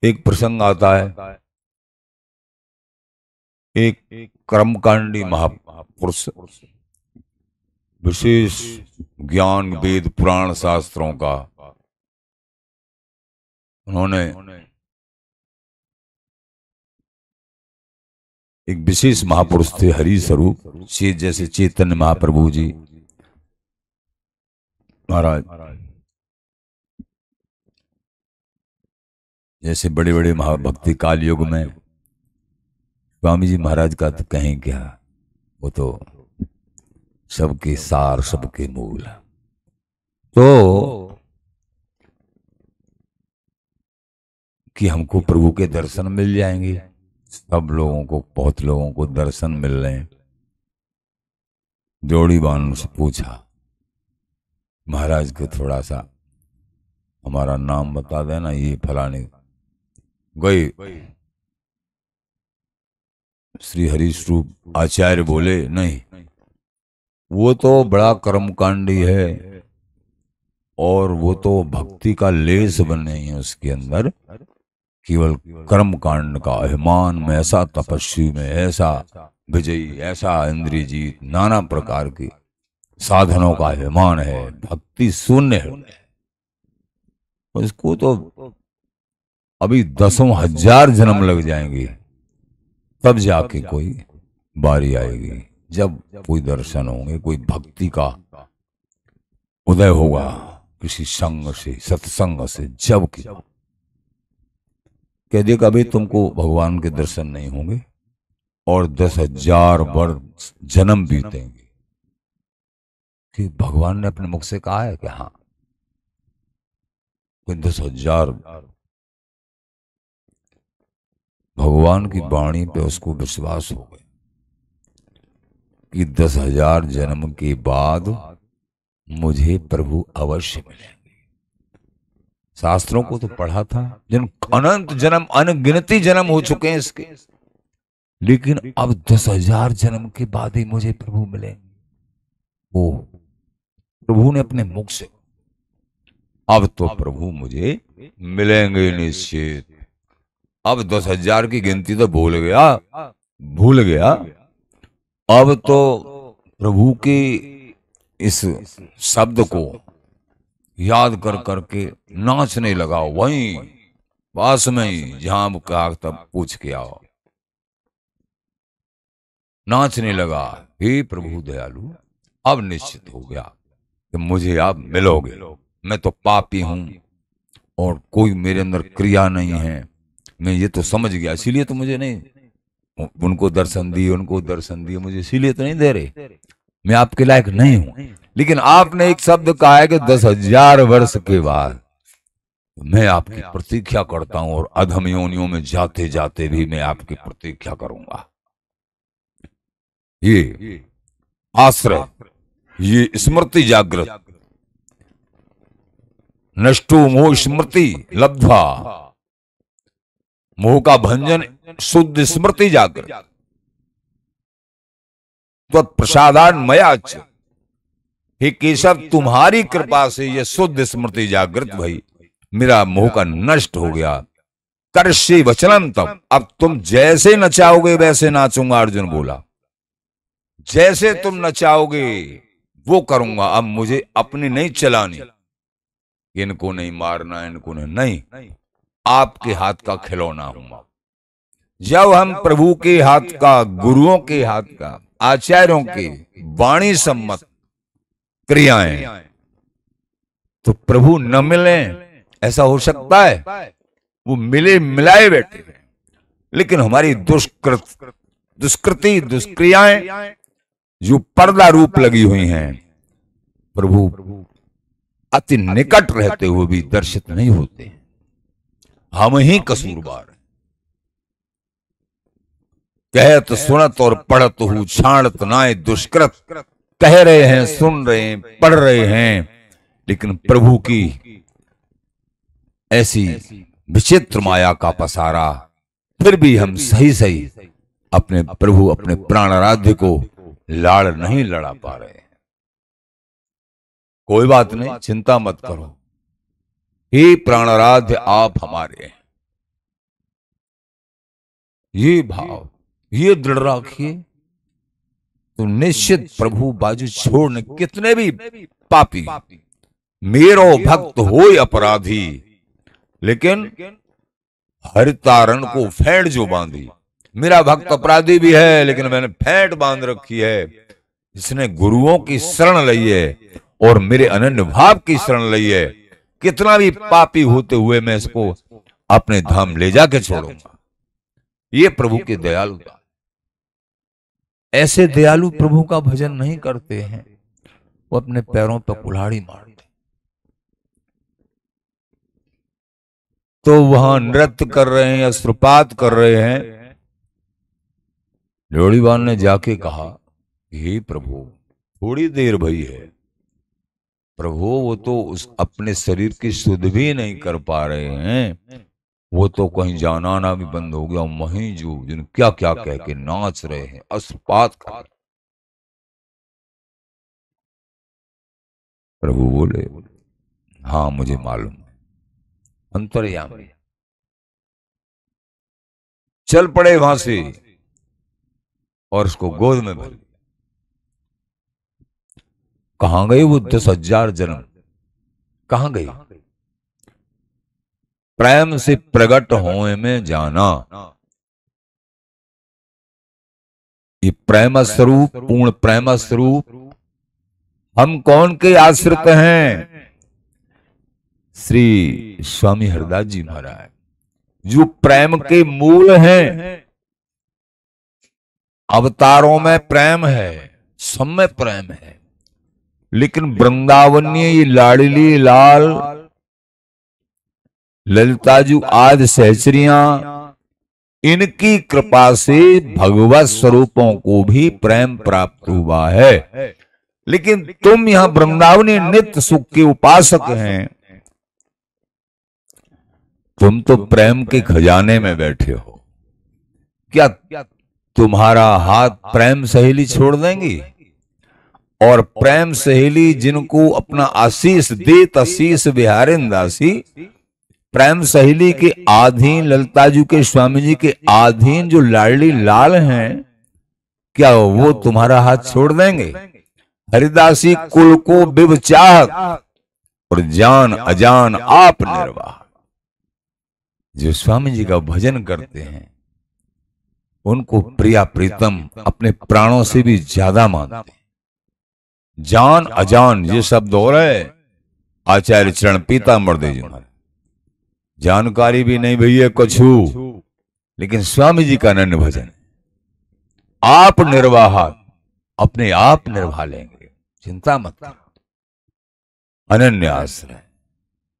एक प्रसंग आता है, एक कर्मकांडी महापुरुष विशेष ज्ञान वेद पुराण शास्त्रों का उन्होंने एक विशेष महापुरुष थे हरि स्वरूप जैसे चैतन्य महाप्रभु जी महाराज, जैसे बड़े बड़े महाभक्ति काल युग में स्वामी जी महाराज का तो कहें क्या, वो तो सबके सार सबके मूल। तो कि हमको प्रभु के दर्शन मिल जाएंगे, सब लोगों को, बहुत लोगों को दर्शन मिल रहे हैं। जोड़ी बान से पूछा महाराज को थोड़ा सा हमारा नाम बता देना, ये फलाने गए। श्री हरि स्वरूप आचार्य बोले नहीं, वो तो बड़ा कर्मकांडी है और वो तो भक्ति का लेस बने हैं उसके अंदर, केवल कर्म कांड का अभिमान में, ऐसा तपस्वी में, ऐसा विजयी, ऐसा इंद्रिय जीत, नाना प्रकार के साधनों का अभिमान है, भक्ति शून्य है। उसको तो अभी 10,000 जन्म लग जाएंगे, तब जाके कोई बारी आएगी, जब कोई दर्शन होंगे, कोई भक्ति का उदय होगा किसी संग से, सत्संग से। जब की कह दिया अभी तुमको भगवान के दर्शन नहीं होंगे और 10,000 वर्ष जन्म बीतेंगे। कि भगवान ने अपने मुख से कहा है कि हाँ, कोई 10,000 भगवान की वाणी पे उसको विश्वास हो गया कि 10,000 जन्म के बाद मुझे प्रभु अवश्य मिलेंगे। शास्त्रों को तो पढ़ा था, जिन अनंत जन्म, अनगिनती जन्म हो चुके हैं इसके, लेकिन अब 10,000 जन्म के बाद ही मुझे प्रभु मिलेंगे। वो प्रभु ने अपने मुख से, अब तो प्रभु मुझे मिलेंगे निश्चित। अब 10,000 की गिनती तो भूल गया। अब तो प्रभु के इस शब्द को याद कर करके नाचने लगा, वहीं पास में ही जहां कहा तब पूछ के आओ, नाचने लगा। हे प्रभु दयालु, अब निश्चित हो गया कि मुझे आप मिलोगे। मैं तो पापी हूं और कोई मेरे अंदर क्रिया नहीं है, मैं ये तो समझ गया, इसीलिए तो मुझे नहीं, उनको दर्शन दिए, मुझे इसीलिए तो नहीं दे रहे, मैं आपके लायक नहीं हूं। लेकिन आपने एक शब्द कहा है कि 10,000 वर्ष के बाद मैं आपकी प्रतीक्षा करता हूं और अधम योनियों में जाते जाते भी मैं आपकी प्रतीक्षा करूंगा। ये आश्रय, ये स्मृति जागृत, नष्टो मोह स्मृति लब्ध्वा, मोह का भंजन शुद्ध स्मृति जागृत, तो प्रसादान मयाच। हे केशव, तुम्हारी कृपा से यह शुद्ध स्मृति जागृत भई, मेरा मोह का नष्ट हो गया। कर्षे वचनम तब, अब तुम जैसे नचाओगे वैसे नाचूंगा। अर्जुन बोला, जैसे तुम नचाओगे वो करूंगा, अब मुझे अपनी नहीं चलानी, इनको नहीं मारना, इनको नहीं, आपके हाथ का खिलौना हूं। जब हम प्रभु के हाथ का, गुरुओं के हाथ का, आचार्यों के वाणी सम्मत क्रियाएं, तो प्रभु न मिले ऐसा हो सकता है? वो मिले मिलाए बैठे, लेकिन हमारी दुष्कृति दुष्क्रियाएं जो पर्दा रूप लगी हुई हैं, प्रभु अति निकट रहते हुए भी दर्शित नहीं होते। हम ही कसूरवार हैं। कहत सुनत और पढ़त हूं छाणत नाय दुष्कृत, कह रहे हैं, सुन रहे हैं, पढ़ रहे हैं, लेकिन प्रभु की ऐसी विचित्र माया का पसारा, फिर भी हम सही सही अपने प्रभु, अपने प्राण आराध्य को लाड़ नहीं लड़ा पा रहे हैं। कोई बात नहीं, चिंता मत करो, हे प्राण आराध्य आप हमारे हैं, ये भाव ये दृढ़ रखिए तो निश्चित प्रभु बाजू छोड़ने, कितने भी पापी मेरो भक्त होय अपराधी, लेकिन हरितारण को फेंट जो बांधी। मेरा भक्त अपराधी भी है लेकिन मैंने फेंट बांध रखी है। इसने गुरुओं की शरण ली है और मेरे अनन्य भाव की शरण ली है। कितना भी पापी होते हुए मैं इसको अपने धाम ले जाके छोड़ूंगा। ये प्रभु की दयालुता। ऐसे दयालु प्रभु का भजन नहीं करते हैं, वो अपने पैरों पर कुल्हाड़ी मारते। तो वहां नृत्य कर रहे हैं, अश्रुपात कर रहे हैं। जोड़ीवाल ने जाके कहा, हे प्रभु थोड़ी देर भई है। प्रभु वो तो उस अपने शरीर की शुद्ध भी नहीं कर पा रहे हैं, वो तो कहीं जाना आना भी बंद हो गया। वहीं जो जिन क्या क्या कह के नाच रहे हैं, अश्रुपात कर। प्रभु बोले, हाँ मुझे मालूम है, अंतर्यामी। चल पड़े वहां से और उसको गोद में भर। कहां गए वो 10,000 जन्म, कहां गए? प्रेम से प्रकट होए में जाना। ये प्रेम स्वरूप, पूर्ण प्रेम स्वरूप हम कौन के आश्रित हैं? श्री स्वामी हरदास जी महाराज जो प्रेम के मूल हैं। अवतारों में प्रेम है, सब में प्रेम है, लेकिन वृंदावनीय ये लाडली लाल ललिताजू आदि सहचरियां, इनकी कृपा से भगवत स्वरूपों को भी प्रेम प्राप्त हुआ है। लेकिन तुम यहां वृंदावनी नित्य सुख के उपासक हैं, तुम तो प्रेम के खजाने में बैठे हो। क्या तुम्हारा हाथ प्रेम सहेली छोड़ देंगी? और प्रेम सहेली जिनको अपना आशीष देत आशीष बिहारिन दासी, प्रेम सहेली के आधीन ललिताजू के स्वामी जी के आधीन जो लाडली लाल हैं, क्या वो तुम्हारा हाथ छोड़ देंगे? हरिदासी कुल को बिवचाहत और जान अजान आप निर्वाह। जो स्वामी जी का भजन करते हैं उनको प्रिया प्रीतम अपने प्राणों से भी ज्यादा मानते हैं। जान अजान ये शब्द हो रहे आचार्य चरण पीताम्बर देव जी महाराज। जानकारी भी नहीं भैया कछु, लेकिन स्वामी जी का अनन्य भजन। आप निर्वाह, अपने आप निर्वाह लेंगे, चिंता मत करो। अनन्य आश्रय।